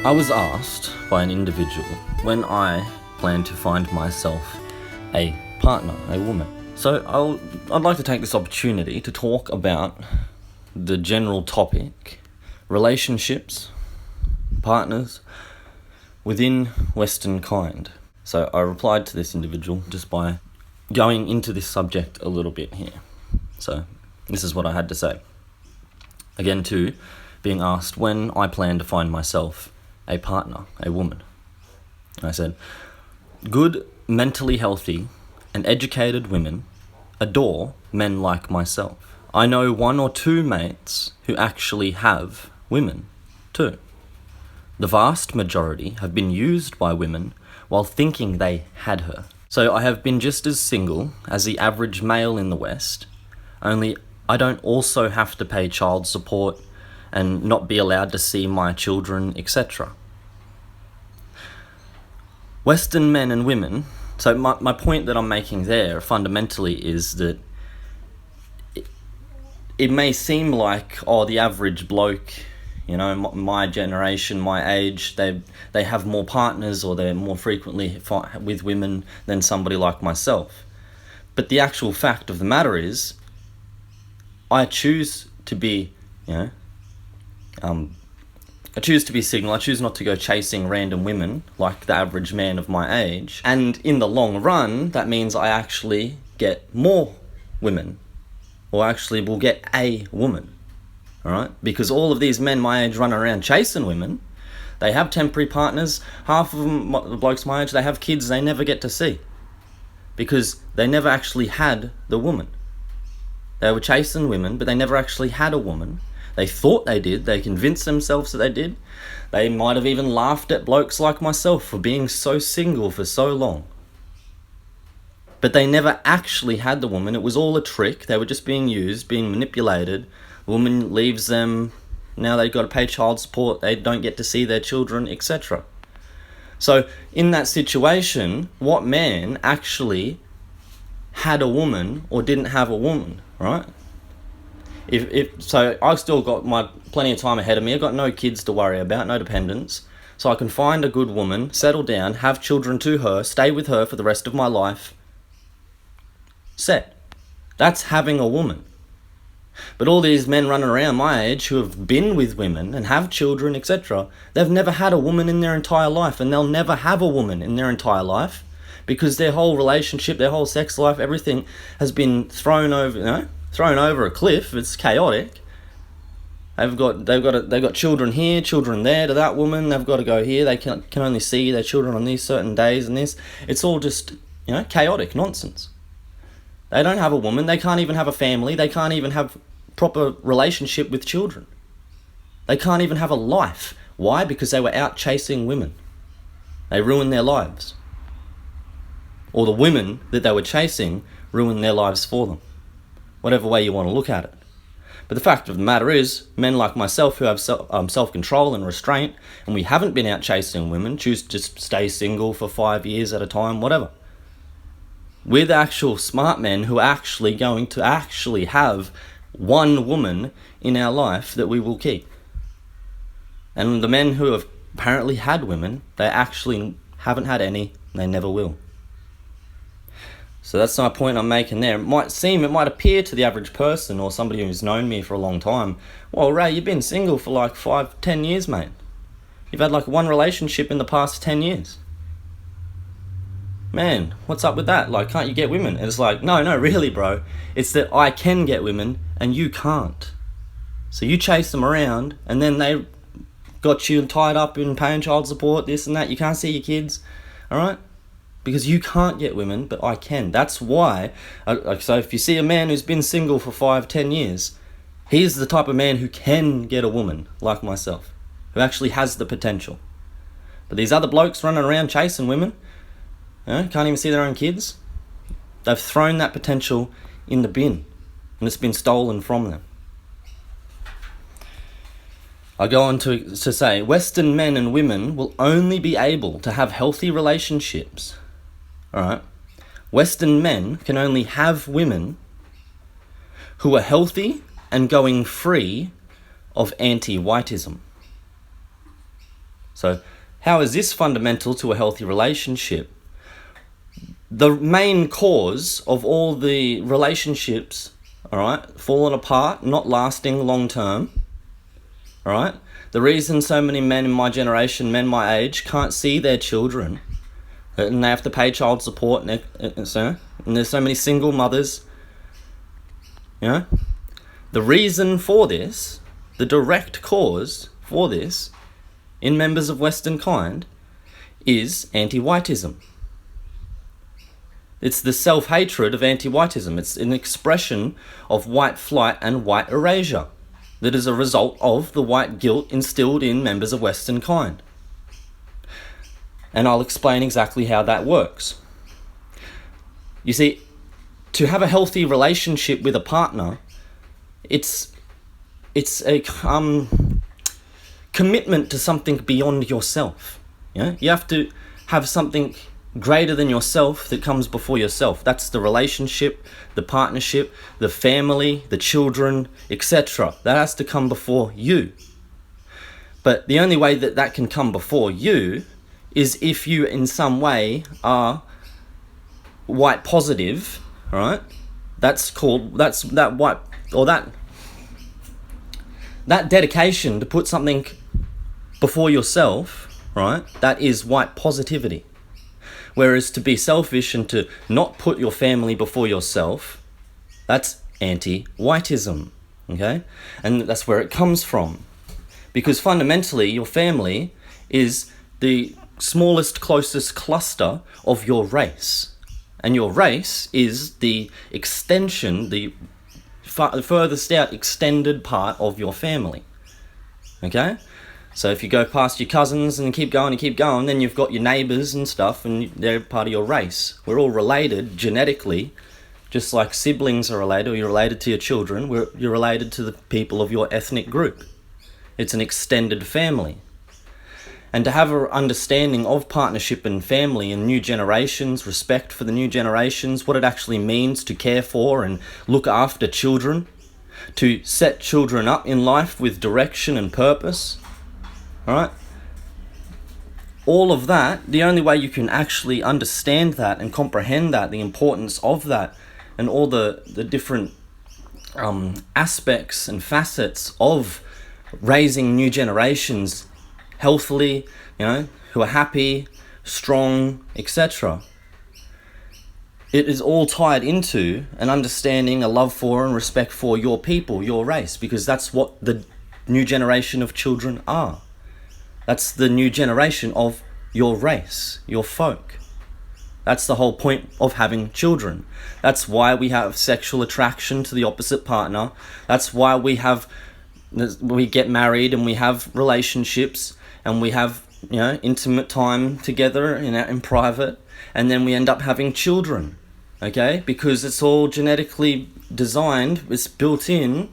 I was asked by an individual when I plan to find myself a partner, a woman. So I'd like to take this opportunity to talk about the general topic, relationships, partners within Western kind. So I replied to this individual just by going into this subject a little bit here. So this is what I had to say. Again, too, being asked when I plan to find myself a partner, a woman. I said, good, mentally healthy, and educated women adore men like myself. I know one or two mates who actually have women, too. The vast majority have been used by women while thinking they had her. So I have been just as single as the average male in the West, only I don't also have to pay child support and not be allowed to see my children, etc. Western men and women, so my point that I'm making there fundamentally is that it may seem like, the average bloke, my generation, my age, they have more partners or they're more frequently with women than somebody like myself. But the actual fact of the matter is, I choose to be, I choose to be single. I choose not to go chasing random women like the average man of my age. And in the long run, that means I actually get more women, or actually will get a woman, all right? Because all of these men my age run around chasing women. They have temporary partners. Half of them, the blokes my age, they have kids they never get to see because they never actually had the woman. They were chasing women, but they never actually had a woman. They thought they did. They convinced themselves that they did. They might have even laughed at blokes like myself for being so single for so long. But they never actually had the woman. It was all a trick. They were just being used, being manipulated. The woman leaves them. Now they've got to pay child support. They don't get to see their children, etc. So in that situation, what man actually had a woman or didn't have a woman, right? So I've still got my plenty of time ahead of me. I've got no kids to worry about, no dependents. So I can find a good woman, settle down, have children to her, stay with her for the rest of my life. Set. That's having a woman. But all these men running around my age who have been with women and have children, etc., they've never had a woman in their entire life, and they'll never have a woman in their entire life because their whole relationship, their whole sex life, everything has been thrown over a cliff. It's chaotic. They've got children here, children there to that woman. They've got to go here. They can only see their children on these certain days and this. It's all just chaotic nonsense. They don't have a woman. They can't even have a family. They can't even have proper relationship with children. They can't even have a life. Why? Because they were out chasing women. They ruined their lives. Or the women that they were chasing ruined their lives for them. Whatever way you want to look at it. But the fact of the matter is, men like myself who have self-control and restraint, and we haven't been out chasing women, choose to just stay single for 5 years at a time, whatever. We're the actual smart men who are actually going to actually have one woman in our life that we will keep. And the men who have apparently had women, they actually haven't had any, and they never will. So that's my point I'm making there. It might appear to the average person or somebody who's known me for a long time, well, Ray, you've been single for like 5-10 years, mate. You've had like one relationship in the past 10 years. Man, what's up with that? Like, can't you get women? And it's like, no, really, bro. It's that I can get women and you can't. So you chase them around and then they got you tied up in paying child support, this and that. You can't see your kids, all right? Because you can't get women, but I can. That's why, so if you see a man who's been single for 5-10 years, he's the type of man who can get a woman, like myself, who actually has the potential. But these other blokes running around chasing women, can't even see their own kids, they've thrown that potential in the bin, and it's been stolen from them. I go on to say, Western men and women will only be able to have healthy relationships. Alright, Western men can only have women who are healthy and going free of anti-whiteism. So So how is this fundamental to a healthy relationship? The main cause of all the relationships, all right, falling apart, not lasting long term, all right, the reason so many men in my generation, men my age, can't see their children, and they have to pay child support, and there's so many single mothers, you know, the reason for this, the direct cause for this, in members of Western kind, is anti-whiteism. It's the self-hatred of anti-whiteism. It's an expression of white flight and white erasure that is a result of the white guilt instilled in members of Western kind. And I'll explain exactly how that works. You see, to have a healthy relationship with a partner, it's a commitment to something beyond yourself. Yeah? You have to have something greater than yourself that comes before yourself. That's the relationship, the partnership, the family, the children, etc. That has to come before you. But the only way that that can come before you is if you in some way are white positive, right? That dedication to put something before yourself, right? That is white positivity. Whereas to be selfish and to not put your family before yourself, that's anti-whiteism, okay? And that's where it comes from. Because fundamentally, your family is the smallest, closest cluster of your race. And your race is the extension, the furthest out extended part of your family, okay? So if you go past your cousins and keep going, then you've got your neighbours and stuff, and they're part of your race. We're all related genetically, just like siblings are related, or you're related to your children, you're related to the people of your ethnic group. It's an extended family. And to have an understanding of partnership and family and new generations, respect for the new generations, what it actually means to care for and look after children, to set children up in life with direction and purpose, all right? All of that, the only way you can actually understand that and comprehend that, the importance of that, and all the different aspects and facets of raising new generations healthily, you know, who are happy, strong, etc. It is all tied into an understanding, a love for and respect for your people, your race, because that's what the new generation of children are. That's the new generation of your race, your folk. That's the whole point of having children. That's why we have sexual attraction to the opposite partner. That's why we get married and we have relationships and we have, you know, intimate time together in private, and then we end up having children, okay? Because it's all genetically designed, it's built in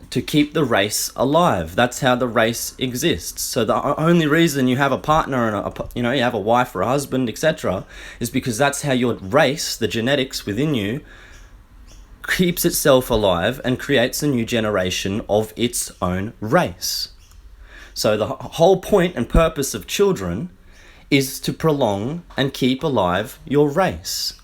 to keep the race alive. That's how the race exists. So the only reason you have a partner and you have a wife or a husband, etc., is because that's how your race, the genetics within you, keeps itself alive and creates a new generation of its own race. So the whole point and purpose of children is to prolong and keep alive your race.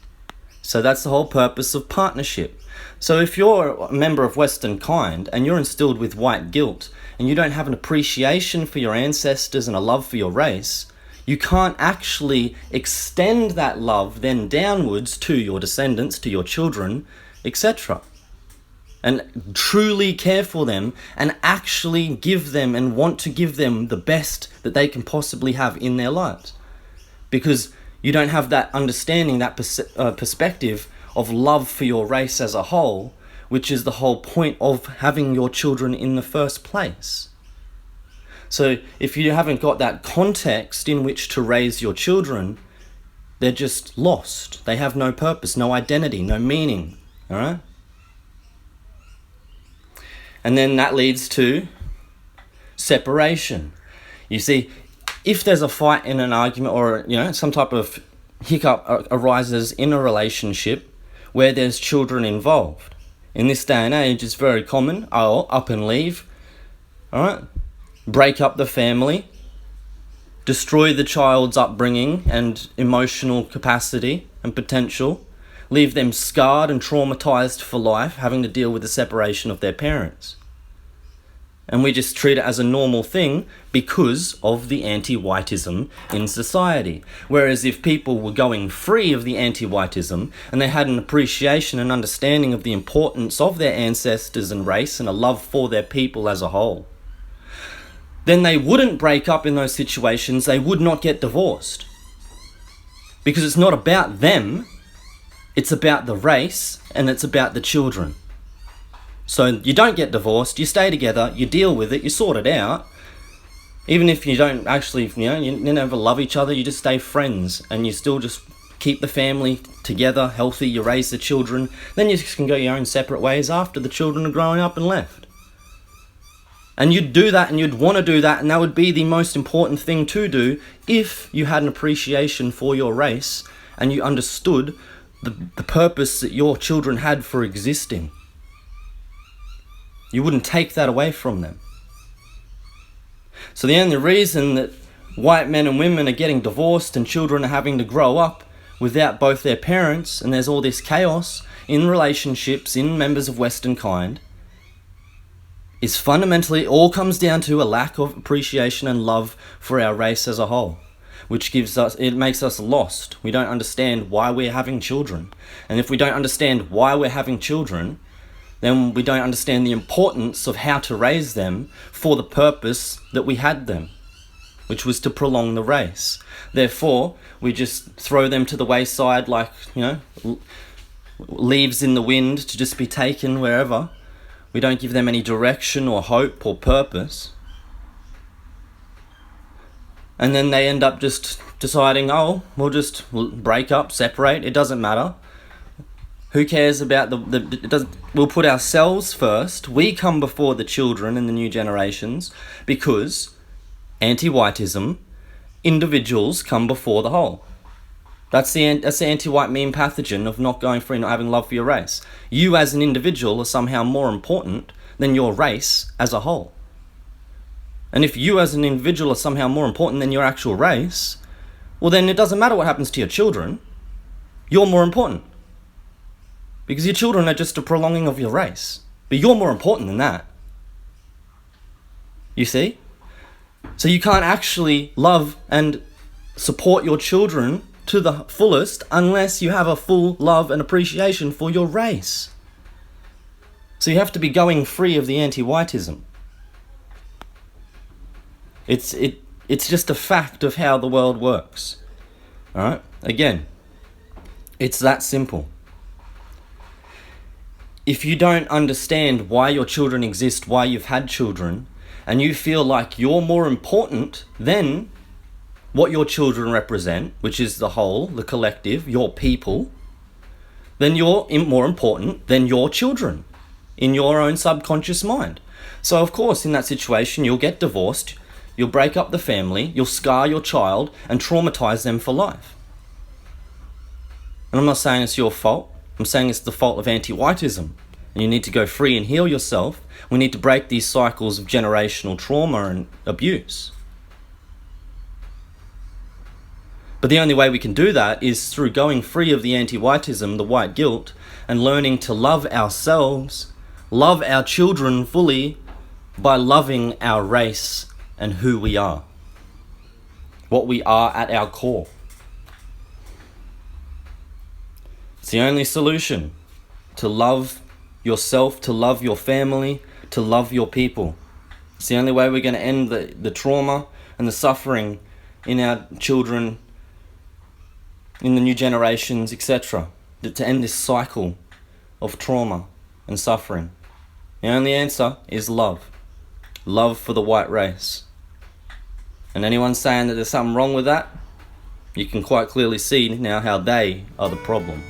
So that's the whole purpose of partnership. So if you're a member of Western kind and you're instilled with white guilt and you don't have an appreciation for your ancestors and a love for your race, you can't actually extend that love then downwards to your descendants, to your children, etc. And truly care for them and actually give them and want to give them the best that they can possibly have in their lives. Because you don't have that understanding, that perspective of love for your race as a whole, which is the whole point of having your children in the first place. So if you haven't got that context in which to raise your children, they're just lost. They have no purpose, no identity, no meaning, all right? And then that leads to separation. You see, if there's a fight in an argument or, some type of hiccup arises in a relationship where there's children involved, in this day and age, it's very common. I'll up and leave, all right? Break up the family, destroy the child's upbringing and emotional capacity and potential, leave them scarred and traumatized for life, having to deal with the separation of their parents. And we just treat it as a normal thing because of the anti-whiteism in society. Whereas if people were going free of the anti-whiteism and they had an appreciation and understanding of the importance of their ancestors and race and a love for their people as a whole, then they wouldn't break up in those situations, they would not get divorced. Because it's not about them, it's about the race and it's about the children. So you don't get divorced, you stay together, you deal with it, you sort it out. Even if you don't actually, you never love each other, you just stay friends and you still just keep the family together, healthy, you raise the children. Then you just can go your own separate ways after the children are growing up and left. And you'd do that and you'd want to do that, and that would be the most important thing to do if you had an appreciation for your race and you understood the purpose that your children had for existing. You wouldn't take that away from them. So the only reason that white men and women are getting divorced and children are having to grow up without both their parents, and there's all this chaos in relationships, in members of Western kind, is fundamentally all comes down to a lack of appreciation and love for our race as a whole, which makes us lost. We don't understand why we're having children. And if we don't understand why we're having children, then we don't understand the importance of how to raise them for the purpose that we had them, which was to prolong the race. Therefore, we just throw them to the wayside like, leaves in the wind to just be taken wherever. We don't give them any direction or hope or purpose. And then they end up just deciding, we'll just break up, separate, it doesn't matter. Who cares about we'll put ourselves first. We come before the children and the new generations because anti-whiteism, individuals come before the whole. That's the anti-white meme pathogen of not going free, not having love for your race. You as an individual are somehow more important than your race as a whole. And if you as an individual are somehow more important than your actual race, well then it doesn't matter what happens to your children. You're more important. Because your children are just a prolonging of your race. But you're more important than that. You see? So you can't actually love and support your children to the fullest unless you have a full love and appreciation for your race. So you have to be going free of the anti-whiteism. It's just a fact of how the world works. Alright? Again, it's that simple. If you don't understand why your children exist, why you've had children, and you feel like you're more important than what your children represent, which is the whole, the collective, your people, then you're more important than your children in your own subconscious mind. So of course, in that situation, you'll get divorced, you'll break up the family, you'll scar your child and traumatize them for life. And I'm not saying it's your fault. I'm saying it's the fault of anti-whiteism. And you need to go free and heal yourself. We need to break these cycles of generational trauma and abuse. But the only way we can do that is through going free of the anti-whiteism, the white guilt, and learning to love ourselves, love our children fully by loving our race and who we are. What we are at our core. It's the only solution to love yourself, to love your family, to love your people. It's the only way we're going to end the trauma and the suffering in our children, in the new generations, etc. To end this cycle of trauma and suffering. The only answer is love. Love for the white race. And anyone saying that there's something wrong with that, you can quite clearly see now how they are the problem.